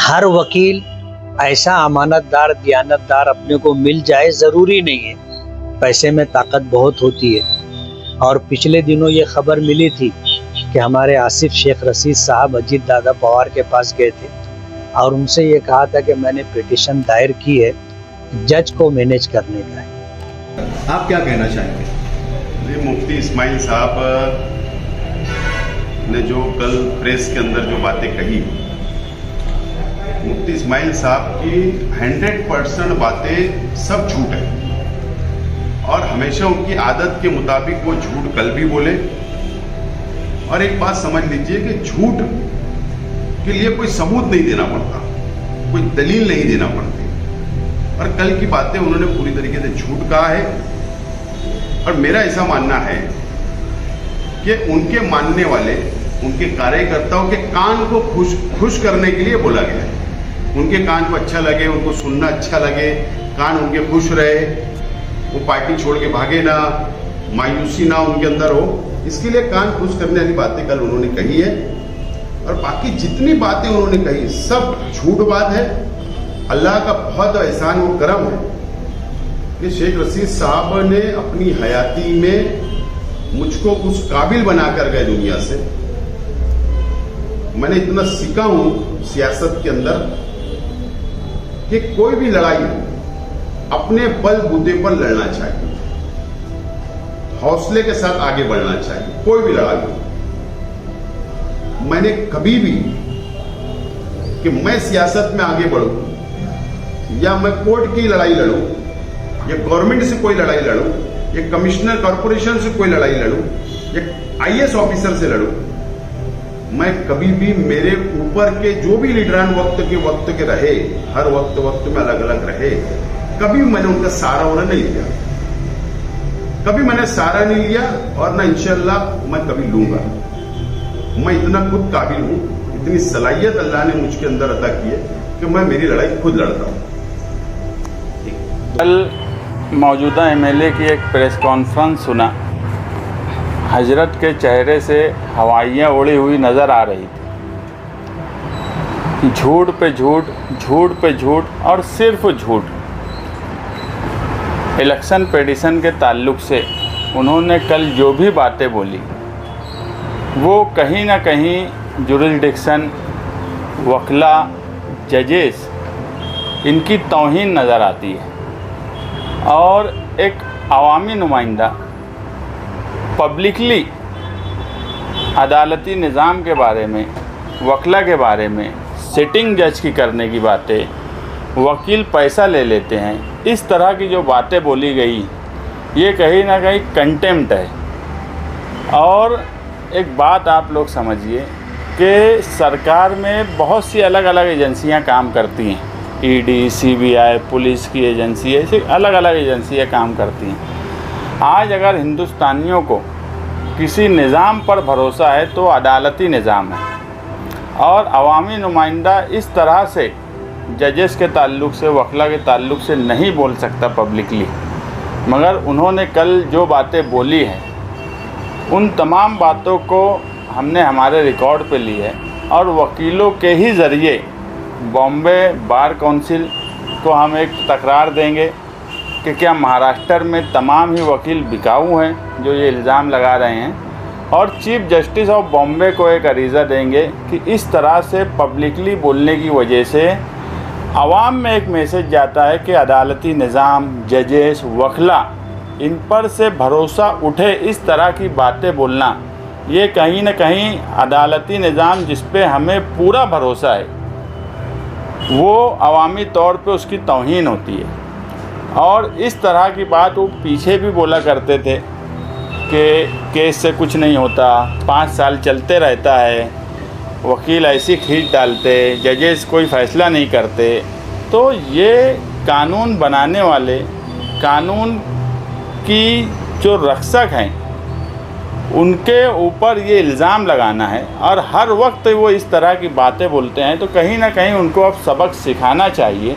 हर वकील ऐसा अमानतदार दियानतदार अपने को मिल जाए ज़रूरी नहीं है। पैसे में ताकत बहुत होती है। और पिछले दिनों ये खबर मिली थी कि हमारे आसिफ शेख रशीद साहब अजीत दादा पवार के पास गए थे और उनसे ये कहा था कि मैंने पिटीशन दायर की है, जज को मैनेज करने का है। आप क्या कहना चाहेंगे? जी, मुफ्ती इस्माइल साहब ने जो कल प्रेस के अंदर जो बातें कही, मुफ्ती इस्माइल साहब की 100% बातें सब झूठ है और हमेशा उनकी आदत के मुताबिक वो झूठ कल भी बोले। और एक बात समझ लीजिए कि झूठ के लिए कोई सबूत नहीं देना पड़ता, कोई दलील नहीं देना पड़ती। और कल की बातें उन्होंने पूरी तरीके से झूठ कहा है। और मेरा ऐसा मानना है कि उनके मानने वाले, उनके कार्यकर्ताओं के कान को खुश करने के लिए बोला गया है। उनके कान को अच्छा लगे, उनको सुनना अच्छा लगे, कान उनके खुश रहे, वो पार्टी छोड़ के भागे ना, मायूसी ना उनके अंदर हो, इसके लिए कान खुश करने वाली बातें कल उन्होंने कही है। और बाकी जितनी बातें उन्होंने कही सब झूठ बात है। अल्लाह का बहुत एहसान व करम है कि शेख रशीद साहब ने अपनी हयाती में मुझको उस काबिल बनाकर गए दुनिया से। मैंने इतना सीखा हूं सियासत के अंदर कि कोई भी लड़ाई अपने बलबूते पर लड़ना चाहिए, हौसले के साथ आगे बढ़ना चाहिए। कोई भी लड़ाई हो, मैंने कभी भी कि मैं सियासत में आगे बढ़ूं या मैं कोर्ट की लड़ाई लड़ूं या गवर्नमेंट से कोई लड़ाई लड़ूं या कमिश्नर कॉरपोरेशन से कोई लड़ाई लड़ूं या आईएएस ऑफिसर से लड़ूं, मैं कभी भी मेरे ऊपर के जो भी लीडरान वक्त के रहे, हर वक्त में अलग अलग रहे, कभी मैंने उनका सहारा उन्हें नहीं लिया, कभी मैंने सहारा नहीं लिया और ना इंशाअल्लाह मैं कभी लूंगा। मैं इतना खुद काबिल हूं, इतनी सलाहियत अल्लाह ने मुझके अंदर अता की है कि मैं मेरी लड़ाई खुद लड़ता हूं। कल मौजूदा एमएलए की एक प्रेस कॉन्फ्रेंस सुना। हजरत के चेहरे से हवाइयाँ उड़ी हुई नज़र आ रही थी। झूठ पे झूठ, झूठ पे झूठ और सिर्फ झूठ। इलेक्शन पिटीशन के ताल्लुक़ से उन्होंने कल जो भी बातें बोली वो कहीं ना कहीं जुरिसडिक्शन, वकला, जजेस, इनकी तौहीन नज़र आती है। और एक अवामी नुमाइंदा पब्लिकली अदालती निज़ाम के बारे में, वकला के बारे में, सिटिंग जज की करने की बातें, वकील पैसा ले लेते हैं, इस तरह की जो बातें बोली गई, ये कहीं ना कहीं कंटेम्प्ट है। और एक बात आप लोग समझिए कि सरकार में बहुत सी अलग अलग एजेंसियां काम करती हैं, ईडी, सीबीआई, पुलिस की एजेंसी, ऐसी अलग अलग एजेंसियां काम करती हैं। आज अगर हिंदुस्तानियों को किसी निज़ाम पर भरोसा है तो अदालती निज़ाम है। और अवामी नुमाइंदा इस तरह से जजेस के ताल्लुक़ से, वकला के ताल्लुक़ से नहीं बोल सकता पब्लिकली। मगर उन्होंने कल जो बातें बोली हैं उन तमाम बातों को हमने हमारे रिकॉर्ड पे ली है और वकीलों के ही ज़रिए बॉम्बे बार काउंसिल को हम एक तकरार देंगे कि क्या महाराष्ट्र में तमाम ही वकील बिकाऊ हैं जो ये इल्ज़ाम लगा रहे हैं। और चीफ जस्टिस ऑफ बॉम्बे को एक अरीज़ा देंगे कि इस तरह से पब्लिकली बोलने की वजह से आवाम में एक मैसेज जाता है कि अदालती निज़ाम, जजेस, वकला, इन पर से भरोसा उठे। इस तरह की बातें बोलना ये कहीं ना कहीं अदालती निज़ाम जिस पे हमें पूरा भरोसा है वो अवामी तौर पे उसकी तौहीन होती है। और इस तरह की बात वो पीछे भी बोला करते थे कि केस से कुछ नहीं होता, 5 साल चलते रहता है, वकील ऐसी खींच डालते, जजेस कोई फ़ैसला नहीं करते। तो ये कानून बनाने वाले, कानून की जो रक्षक हैं, उनके ऊपर ये इल्ज़ाम लगाना है और हर वक्त वो इस तरह की बातें बोलते हैं। तो कहीं ना कहीं उनको अब सबक सिखाना चाहिए